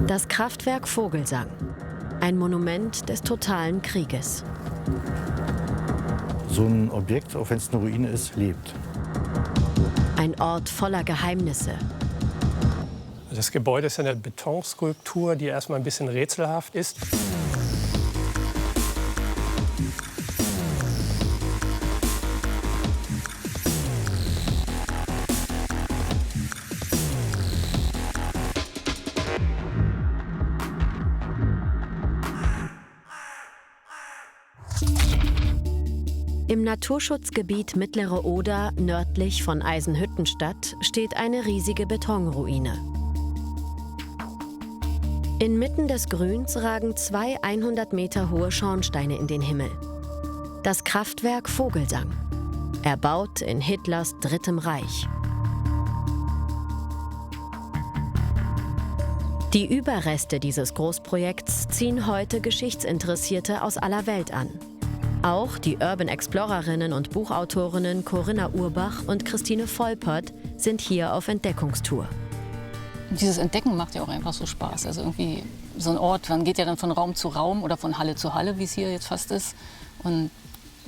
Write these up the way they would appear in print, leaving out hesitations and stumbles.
Das Kraftwerk Vogelsang. Ein Monument des totalen Krieges. So ein Objekt, auch wenn es eine Ruine ist, lebt. Ein Ort voller Geheimnisse. Das Gebäude ist eine Betonskulptur, die erstmal ein bisschen rätselhaft ist. Im Naturschutzgebiet Mittlere Oder, nördlich von Eisenhüttenstadt, steht eine riesige Betonruine. Inmitten des Grüns ragen zwei 100 Meter hohe Schornsteine in den Himmel. Das Kraftwerk Vogelsang, erbaut in Hitlers Drittem Reich. Die Überreste dieses Großprojekts ziehen heute Geschichtsinteressierte aus aller Welt an. Auch die Urban Explorerinnen und Buchautorinnen Corinna Urbach und Christine Volpert sind hier auf Entdeckungstour. Dieses Entdecken macht ja auch einfach so Spaß. Also irgendwie so ein Ort, man geht ja dann von Raum zu Raum oder von Halle zu Halle, wie es hier jetzt fast ist. Und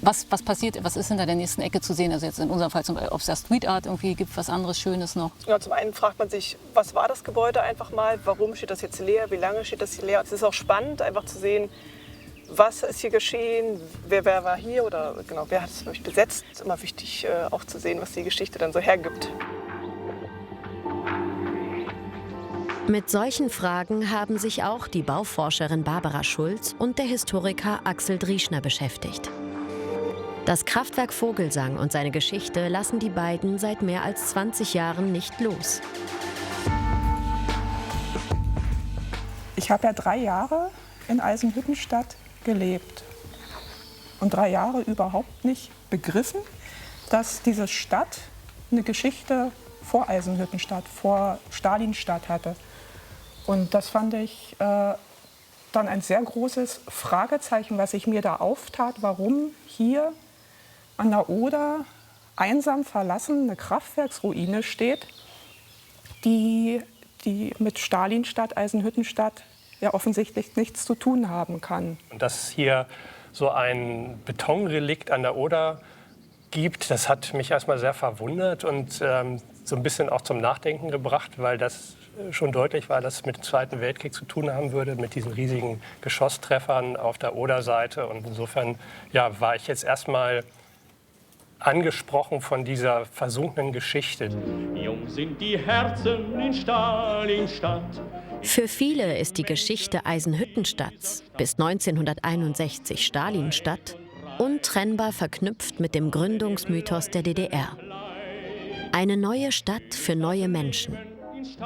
was passiert, was ist hinter der nächsten Ecke zu sehen? Also jetzt in unserem Fall, ob es da Street Art irgendwie gibt, was anderes Schönes noch. Ja, zum einen fragt man sich, was war das Gebäude einfach mal? Warum steht das jetzt leer? Wie lange steht das hier leer? Es ist auch spannend, einfach zu sehen, was ist hier geschehen, wer war hier oder genau, wer hat es vielleicht besetzt. Es ist immer wichtig, auch zu sehen, was die Geschichte dann so hergibt. Mit solchen Fragen haben sich auch die Bauforscherin Barbara Schulz und der Historiker Axel Drieschner beschäftigt. Das Kraftwerk Vogelsang und seine Geschichte lassen die beiden seit mehr als 20 Jahren nicht los. Ich habe ja 3 Jahre in Eisenhüttenstadt gelebt und 3 Jahre überhaupt nicht begriffen, dass diese Stadt eine Geschichte vor Eisenhüttenstadt, vor Stalinstadt hatte. Und das fand ich dann ein sehr großes Fragezeichen, was sich mir da auftat, warum hier an der Oder einsam verlassen eine Kraftwerksruine steht, die mit Stalinstadt, Eisenhüttenstadt ja offensichtlich nichts zu tun haben kann. Und dass es hier so ein Betonrelikt an der Oder gibt, das hat mich erstmal sehr verwundert und so ein bisschen auch zum Nachdenken gebracht, weil das schon deutlich war, dass es mit dem Zweiten Weltkrieg zu tun haben würde, mit diesen riesigen Geschosstreffern auf der Oderseite. Und insofern ja, war ich jetzt erstmal angesprochen von dieser versunkenen Geschichte. Jung sind die Herzen in Stalinstadt. Für viele ist die Geschichte Eisenhüttenstadts, bis 1961 Stalinstadt, untrennbar verknüpft mit dem Gründungsmythos der DDR. Eine neue Stadt für neue Menschen,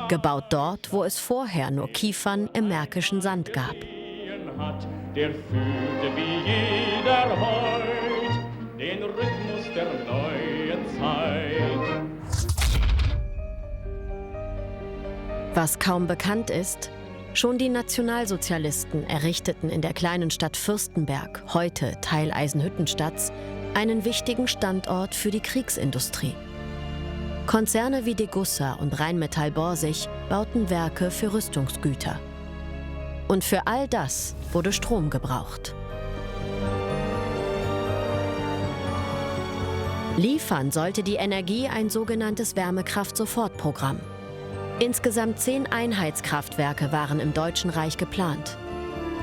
gebaut dort, wo es vorher nur Kiefern im märkischen Sand gab. Der fühlte wie jeder heut den Rhythmus der neuen Zeit. Was kaum bekannt ist, schon die Nationalsozialisten errichteten in der kleinen Stadt Fürstenberg, heute Teil Eisenhüttenstadts, einen wichtigen Standort für die Kriegsindustrie. Konzerne wie Degussa und Rheinmetall Borsig bauten Werke für Rüstungsgüter. Und für all das wurde Strom gebraucht. Liefern sollte die Energie ein sogenanntes Wärmekraft-Sofort-Programm. Insgesamt 10 Einheitskraftwerke waren im Deutschen Reich geplant.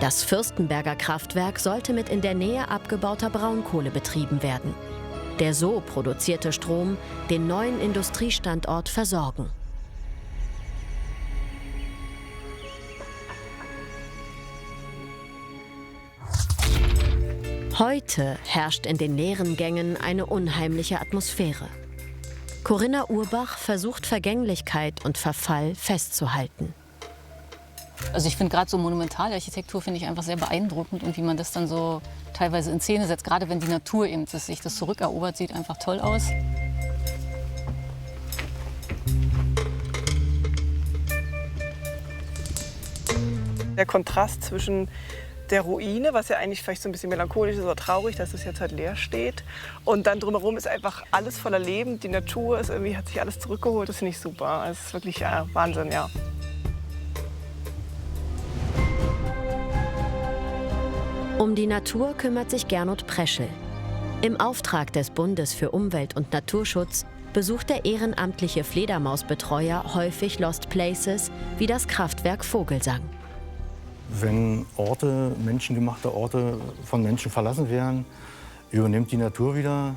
Das Fürstenberger Kraftwerk sollte mit in der Nähe abgebauter Braunkohle betrieben werden. Der so produzierte Strom den neuen Industriestandort versorgen. Heute herrscht in den leeren Gängen eine unheimliche Atmosphäre. Corinna Urbach versucht Vergänglichkeit und Verfall festzuhalten. Also ich finde gerade so Monumentalarchitektur finde ich einfach sehr beeindruckend und wie man das dann so teilweise in Szene setzt. Gerade wenn die Natur eben sich das zurückerobert, sieht einfach toll aus. Der Kontrast zwischen der Ruine, was ja eigentlich vielleicht so ein bisschen melancholisch ist oder traurig, dass es jetzt halt leer steht. Und dann drumherum ist einfach alles voller Leben. Die Natur ist irgendwie, hat sich alles zurückgeholt. Das finde ich super. Es ist wirklich Wahnsinn, ja. Um die Natur kümmert sich Gernot Preschel. Im Auftrag des Bundes für Umwelt und Naturschutz besucht der ehrenamtliche Fledermausbetreuer häufig Lost Places wie das Kraftwerk Vogelsang. Wenn Orte, menschengemachte Orte von Menschen verlassen werden, übernimmt die Natur wieder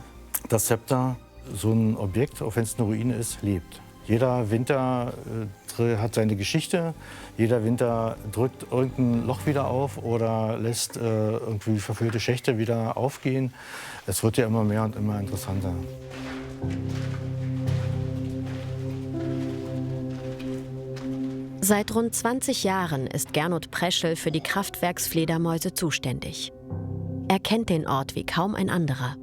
das Zepter. So ein Objekt, auch wenn es eine Ruine ist, lebt. Jeder Winter hat seine Geschichte. Jeder Winter drückt irgendein Loch wieder auf oder lässt irgendwie verfüllte Schächte wieder aufgehen. Es wird ja immer mehr und immer interessanter. Seit rund 20 Jahren ist Gernot Preschel für die Kraftwerksfledermäuse zuständig. Er kennt den Ort wie kaum ein anderer.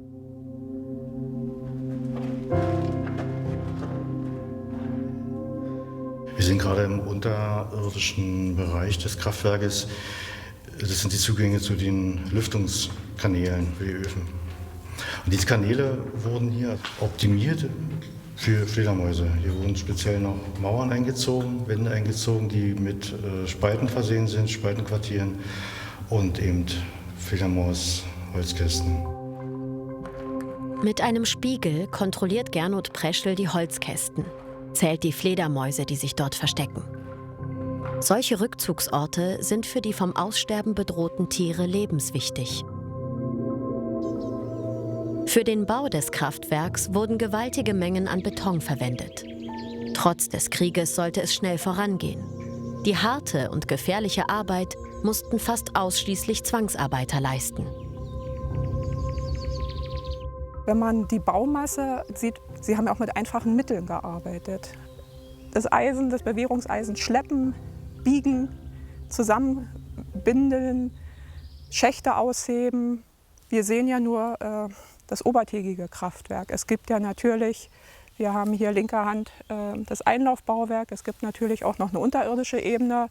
Wir sind gerade im unterirdischen Bereich des Kraftwerkes. Das sind die Zugänge zu den Lüftungskanälen für die Öfen. Und diese Kanäle wurden hier optimiert für Fledermäuse. Hier wurden speziell noch Mauern eingezogen, Wände eingezogen, die mit Spalten versehen sind, Spaltenquartieren und eben Fledermaus-Holzkästen. Mit einem Spiegel kontrolliert Gernot Preschel die Holzkästen, zählt die Fledermäuse, die sich dort verstecken. Solche Rückzugsorte sind für die vom Aussterben bedrohten Tiere lebenswichtig. Für den Bau des Kraftwerks wurden gewaltige Mengen an Beton verwendet. Trotz des Krieges sollte es schnell vorangehen. Die harte und gefährliche Arbeit mussten fast ausschließlich Zwangsarbeiter leisten. Wenn man die Baumasse sieht, sie haben auch mit einfachen Mitteln gearbeitet. Das Eisen, das Bewährungseisen schleppen, biegen, zusammenbindeln, Schächte ausheben. Wir sehen ja nur das obertägige Kraftwerk. Es gibt ja natürlich, wir haben hier linker Hand das Einlaufbauwerk, es gibt natürlich auch noch eine unterirdische Ebene.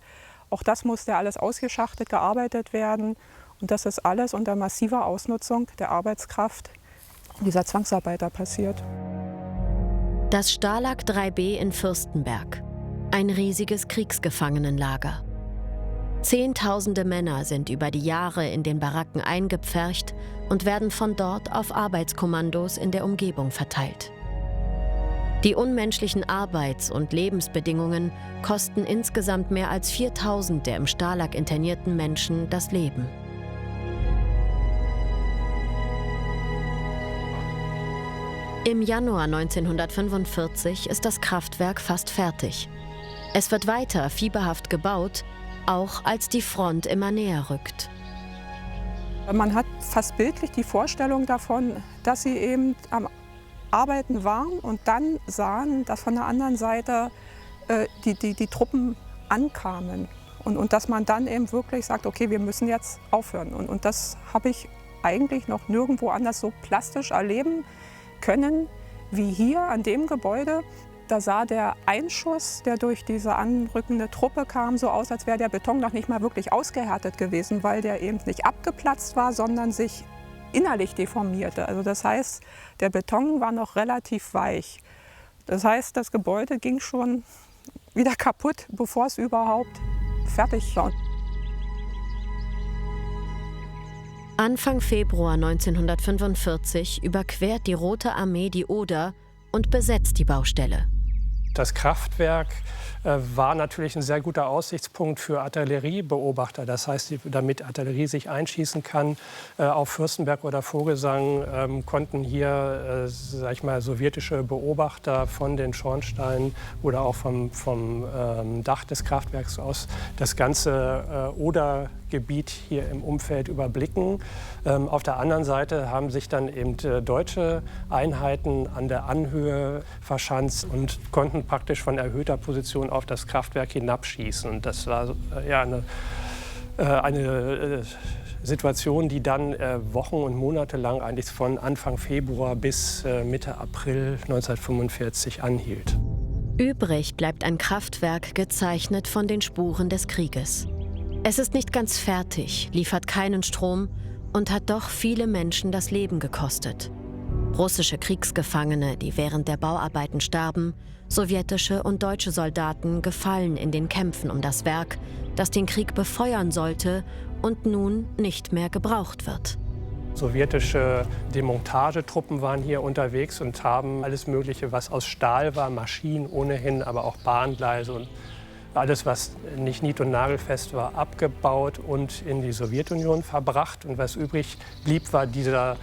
Auch das musste alles ausgeschachtet, gearbeitet werden. Und das ist alles unter massiver Ausnutzung der Arbeitskraft dieser Zwangsarbeiter passiert. Das Stalag 3B in Fürstenberg. Ein riesiges Kriegsgefangenenlager. Zehntausende Männer sind über die Jahre in den Baracken eingepfercht und werden von dort auf Arbeitskommandos in der Umgebung verteilt. Die unmenschlichen Arbeits- und Lebensbedingungen kosten insgesamt mehr als 4000 der im Stalag internierten Menschen das Leben. Im Januar 1945 ist das Kraftwerk fast fertig. Es wird weiter fieberhaft gebaut, auch als die Front immer näher rückt. Man hat fast bildlich die Vorstellung davon, dass sie eben am Arbeiten waren und dann sahen, dass von der anderen Seite die Truppen ankamen. Und dass man dann eben wirklich sagt, okay, wir müssen jetzt aufhören. Und das habe ich eigentlich noch nirgendwo anders so plastisch erleben können wie hier an dem Gebäude. Da sah der Einschuss, der durch diese anrückende Truppe kam, so aus, als wäre der Beton noch nicht mal wirklich ausgehärtet gewesen, weil der eben nicht abgeplatzt war, sondern sich innerlich deformierte. Also das heißt, der Beton war noch relativ weich. Das heißt, das Gebäude ging schon wieder kaputt, bevor es überhaupt fertig war. Anfang Februar 1945 überquert die Rote Armee die Oder und besetzt die Baustelle. Das Kraftwerk war natürlich ein sehr guter Aussichtspunkt für Artilleriebeobachter. Das heißt, damit Artillerie sich einschießen kann auf Fürstenberg oder Vogelsang, konnten hier sag ich mal, sowjetische Beobachter von den Schornsteinen oder auch vom Dach des Kraftwerks aus das ganze Odergebiet hier im Umfeld überblicken. Auf der anderen Seite haben sich dann eben deutsche Einheiten an der Anhöhe verschanzt und konnten praktisch von erhöhter Position auf das Kraftwerk hinabschießen. Und das war ja eine Situation, die dann Wochen und Monate lang, eigentlich von Anfang Februar bis Mitte April 1945 anhielt. Übrig bleibt ein Kraftwerk gezeichnet von den Spuren des Krieges. Es ist nicht ganz fertig, liefert keinen Strom und hat doch viele Menschen das Leben gekostet. Russische Kriegsgefangene, die während der Bauarbeiten starben, sowjetische und deutsche Soldaten gefallen in den Kämpfen um das Werk, das den Krieg befeuern sollte und nun nicht mehr gebraucht wird. Sowjetische Demontagetruppen waren hier unterwegs und haben alles Mögliche, was aus Stahl war, Maschinen ohnehin, aber auch Bahngleise und alles, was nicht nied- und nagelfest war, abgebaut und in die Sowjetunion verbracht. Und was übrig blieb, war dieses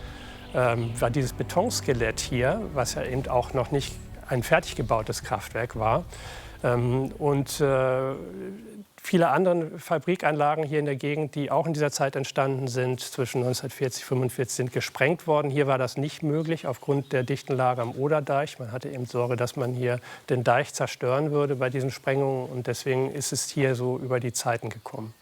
Betonskelett hier, was ja eben auch noch nicht ein fertig gebautes Kraftwerk war. Viele andere Fabrikanlagen hier in der Gegend, die auch in dieser Zeit entstanden sind, zwischen 1940 und 1945, sind gesprengt worden. Hier war das nicht möglich aufgrund der dichten Lage am Oderdeich. Man hatte eben Sorge, dass man hier den Deich zerstören würde bei diesen Sprengungen. Und deswegen ist es hier so über die Zeiten gekommen.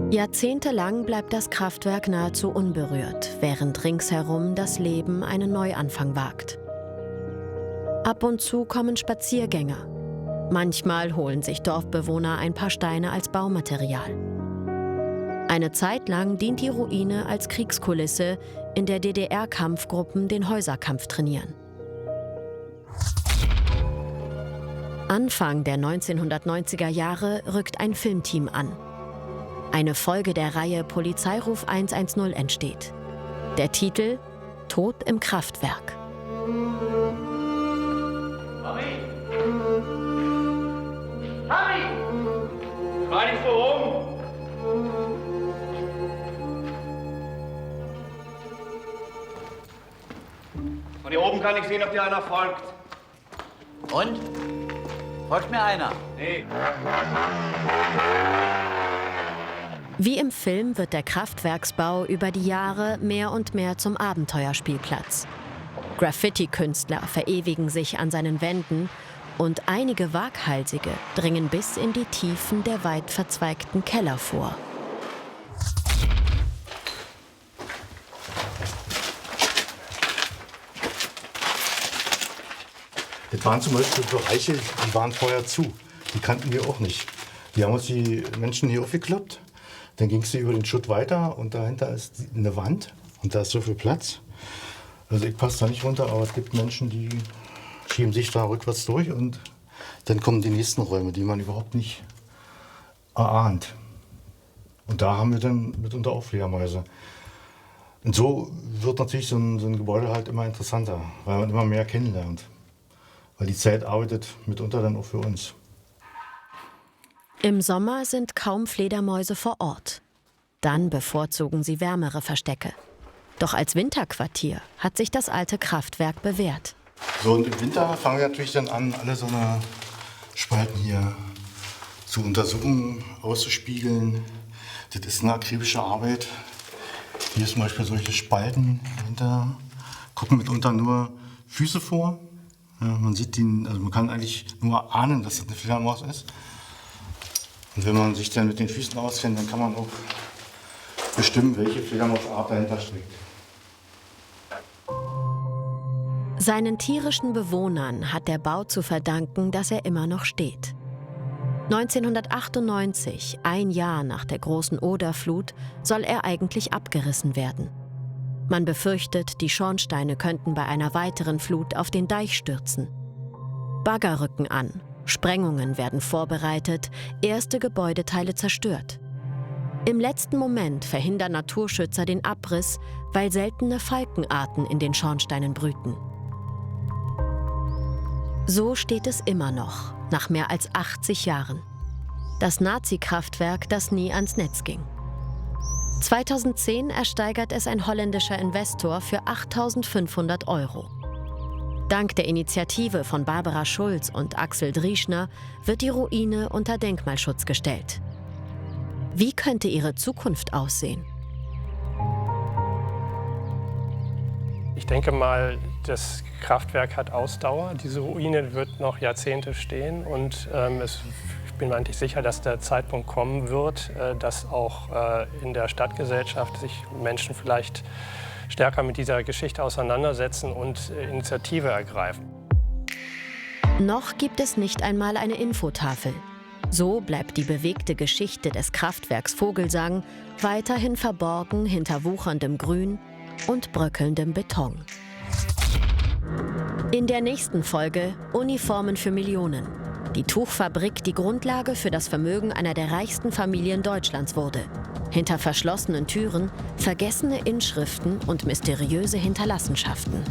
Jahrzehntelang bleibt das Kraftwerk nahezu unberührt, während ringsherum das Leben einen Neuanfang wagt. Ab und zu kommen Spaziergänger. Manchmal holen sich Dorfbewohner ein paar Steine als Baumaterial. Eine Zeit lang dient die Ruine als Kriegskulisse, in der DDR-Kampfgruppen den Häuserkampf trainieren. Anfang der 1990er Jahre rückt ein Filmteam an. Eine Folge der Reihe Polizeiruf 110 entsteht. Der Titel »Tod im Kraftwerk«. Harry! War nicht so rum! Von hier oben kann ich sehen, ob dir einer folgt. Und? Folgt mir einer? Nee. Wie im Film wird der Kraftwerksbau über die Jahre mehr und mehr zum Abenteuerspielplatz. Graffiti-Künstler verewigen sich an seinen Wänden und einige Waghalsige dringen bis in die Tiefen der weit verzweigten Keller vor. Das waren zum Beispiel Bereiche, die waren vorher zu. Die kannten wir auch nicht. Die haben uns die Menschen hier aufgeklappt. Dann ging es über den Schutt weiter und dahinter ist eine Wand und da ist so viel Platz. Also ich passe da nicht runter, aber es gibt Menschen, die schieben sich da rückwärts durch und dann kommen die nächsten Räume, die man überhaupt nicht erahnt. Und da haben wir dann mitunter auch Fledermäuse. Und so wird natürlich so ein Gebäude halt immer interessanter, weil man immer mehr kennenlernt. Weil die Zeit arbeitet mitunter dann auch für uns. Im Sommer sind kaum Fledermäuse vor Ort. Dann bevorzugen sie wärmere Verstecke. Doch als Winterquartier hat sich das alte Kraftwerk bewährt. So, und im Winter fangen wir natürlich dann an, alle so eine Spalten hier zu untersuchen, auszuspiegeln. Das ist eine akribische Arbeit. Hier ist zum Beispiel solche Spalten dahinter. Gucken mitunter nur Füße vor. Ja, man sieht den, also man kann eigentlich nur ahnen, dass das eine Fledermaus ist. Und wenn man sich dann mit den Füßen auskennt, dann kann man auch bestimmen, welche Fledermausart dahinter steckt. Seinen tierischen Bewohnern hat der Bau zu verdanken, dass er immer noch steht. 1998, ein Jahr nach der großen Oderflut, soll er eigentlich abgerissen werden. Man befürchtet, die Schornsteine könnten bei einer weiteren Flut auf den Deich stürzen. Bagger rücken an, Sprengungen werden vorbereitet, erste Gebäudeteile zerstört. Im letzten Moment verhindern Naturschützer den Abriss, weil seltene Falkenarten in den Schornsteinen brüten. So steht es immer noch, nach mehr als 80 Jahren. Das Nazi-Kraftwerk, das nie ans Netz ging. 2010 ersteigert es ein holländischer Investor für 8.500 €. Dank der Initiative von Barbara Schulz und Axel Drieschner wird die Ruine unter Denkmalschutz gestellt. Wie könnte ihre Zukunft aussehen? Ich denke mal, das Kraftwerk hat Ausdauer. Diese Ruine wird noch Jahrzehnte stehen und ich bin mir eigentlich sicher, dass der Zeitpunkt kommen wird, dass auch in der Stadtgesellschaft sich Menschen vielleicht stärker mit dieser Geschichte auseinandersetzen und Initiative ergreifen. Noch gibt es nicht einmal eine Infotafel. So bleibt die bewegte Geschichte des Kraftwerks Vogelsang weiterhin verborgen hinter wucherndem Grün und bröckelndem Beton. In der nächsten Folge Uniformen für Millionen. Die Tuchfabrik die Grundlage für das Vermögen einer der reichsten Familien Deutschlands wurde. Hinter verschlossenen Türen vergessene Inschriften und mysteriöse Hinterlassenschaften.